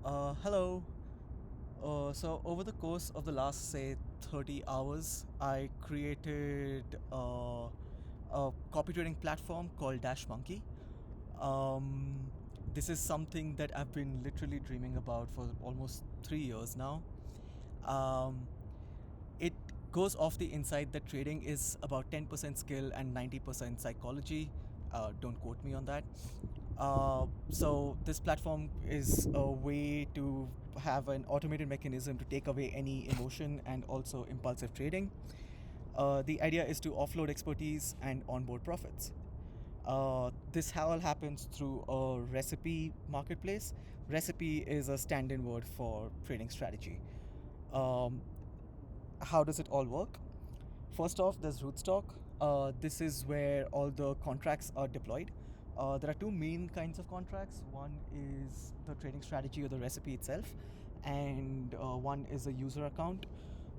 Hello. So over the course of the last, say, 30 hours, I created a copy trading platform called Dash Monkey. Um, this is something that I've been literally dreaming about for almost 3 years now. Um, it goes off the insight that trading is about 10% skill and 90% psychology. Don't quote me on that. So this platform is a way to have an automated mechanism to take away any emotion and also impulsive trading. The idea is to offload expertise and onboard profits. This all happens through a recipe marketplace. Recipe is a stand-in word for trading strategy. Um, how does it all work? First off, there's Rootstock. This is where all the contracts are deployed. There are two main kinds of contracts. One is the trading strategy or the recipe itself, and one is a user account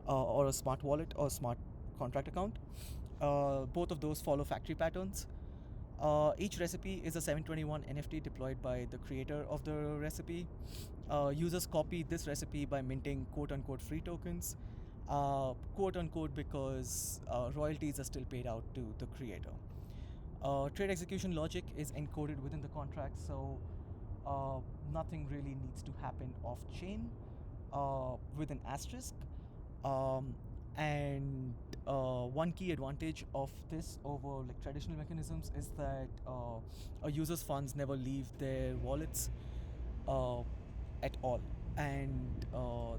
or a smart wallet or smart contract account. Both of those follow factory patterns. Each recipe is a 721 NFT deployed by the creator of the recipe. Users copy this recipe by minting quote unquote free tokens, quote unquote, because royalties are still paid out to the creator. Trade execution logic is encoded within the contract, so nothing really needs to happen off chain with an asterisk. Um, and one key advantage of this over like traditional mechanisms is that a user's funds never leave their wallets uh, at all, and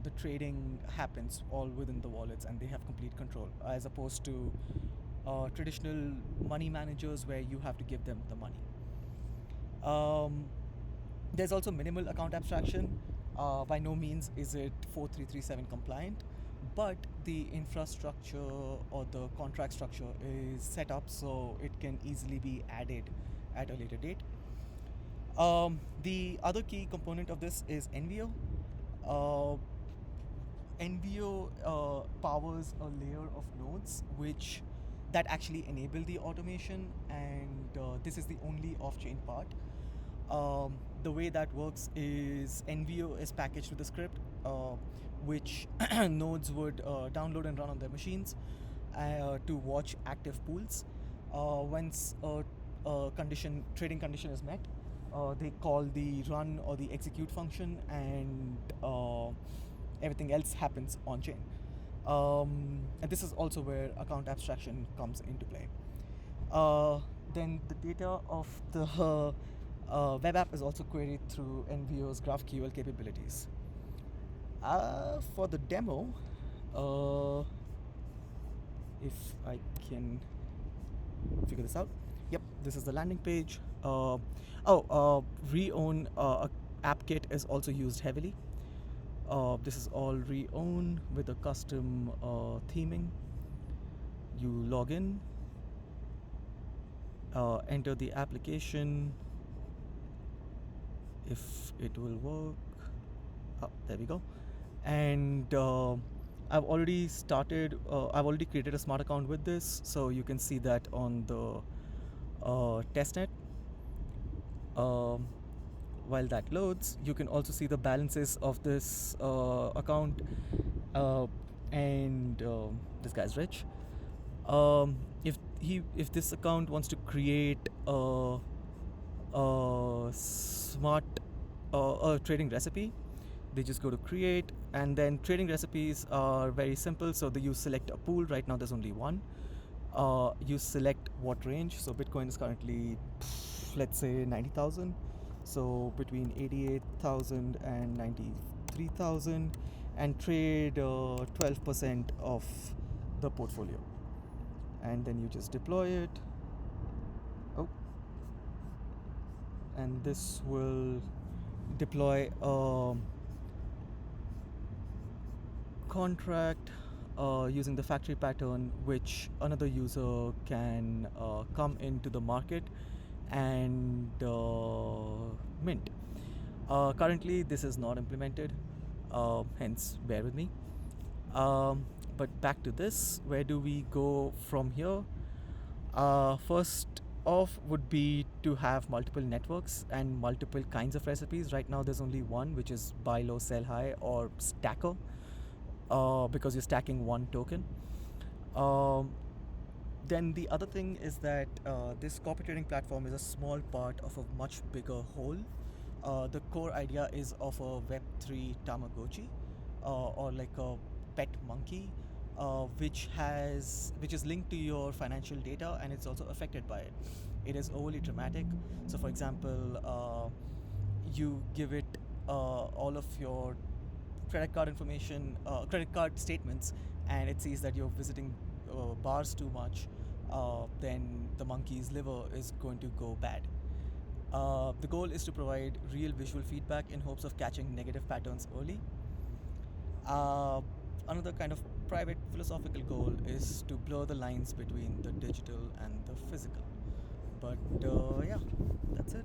the trading happens all within the wallets, and they have complete control, as opposed to traditional money managers where you have to give them the money. Um, there's also minimal account abstraction. By no means is it 4337 compliant, but the infrastructure or the contract structure is set up so it can easily be added at a later date. The other key component of this is NVO. Uh, NVO powers a layer of nodes which that actually enable the automation, and this is the only off-chain part. The way that works is NVO is packaged with a script, which nodes would download and run on their machines to watch active pools. Once a trading condition is met, they call the run or the execute function, and everything else happens on chain. And this is also where account abstraction comes into play. Then the data of the web app is also queried through NVO's GraphQL capabilities. For the demo, uh, if I can figure this out. Yep, this is the landing page. Re-own app kit is also used heavily. This is all re-own with a custom theming. You log in, enter the application, if it will work. Oh, there we go. And I've already created a smart account with this, so you can see that on the testnet. Um, while that loads, you can also see the balances of this account, uh, and this guy's rich. If this account wants to create a smart a trading recipe, they just go to create, and then trading recipes are very simple. So you select a pool. Right now there's only one. You select what range. So Bitcoin is currently, let's say, 90,000. So between 88,000 and 93,000, and trade 12% of the portfolio, and then you just deploy it. Oh, and this will deploy a contract using the factory pattern, which another user can come into the market and mint. Currently, this is not implemented, hence bear with me. But back to this, where do we go from here? First of would be to have multiple networks and multiple kinds of recipes. Right now, there's only one, which is buy low, sell high, or stacker, because you're stacking one token. Um, then the other thing is that this copy trading platform is a small part of a much bigger whole. The core idea is of a Web3 Tamagotchi, or like a pet monkey, which is linked to your financial data, and it's also affected by it. It is overly dramatic. So, for example, you give it all of your credit card information, credit card statements, and it sees that you're visiting bars too much, then the monkey's liver is going to go bad. The goal is to provide real visual feedback in hopes of catching negative patterns early. Uh, Another kind of private philosophical goal is to blur the lines between the digital and the physical. But yeah, that's it.